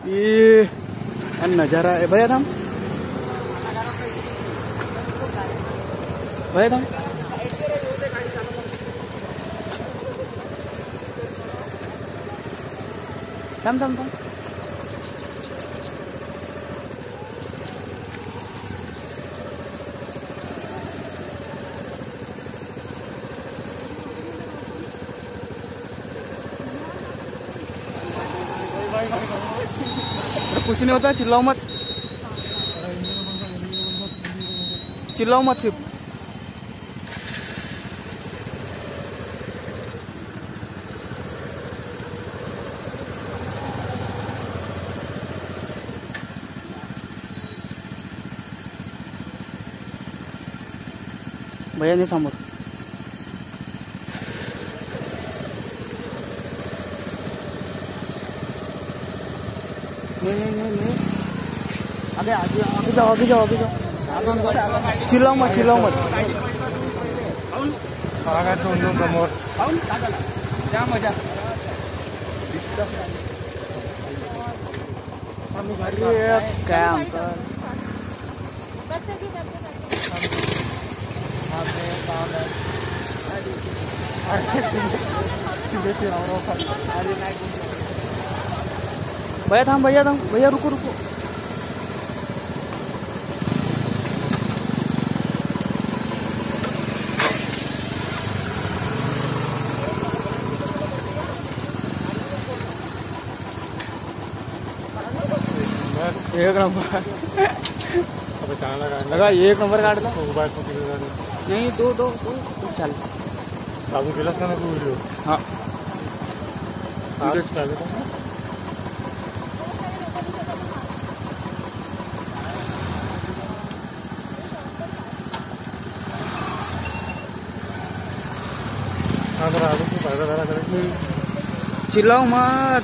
ये नजारा है भैया थाम भैया थाम थाम थाम थाम कुछ नहीं होता, चिल्लाओ मत, चिल्लाओ मत सिर्फ। भैया नहीं समोर नहीं अबे आगे जाओ चिल्लाओ मत समोर मजा क्या अंकल भैया थाम भैया रुको एक नंबर लगा, एक नंबर काट दो। नहीं दो चल अभी गिलास का वीडियो हाँ चिल्लाओ मत।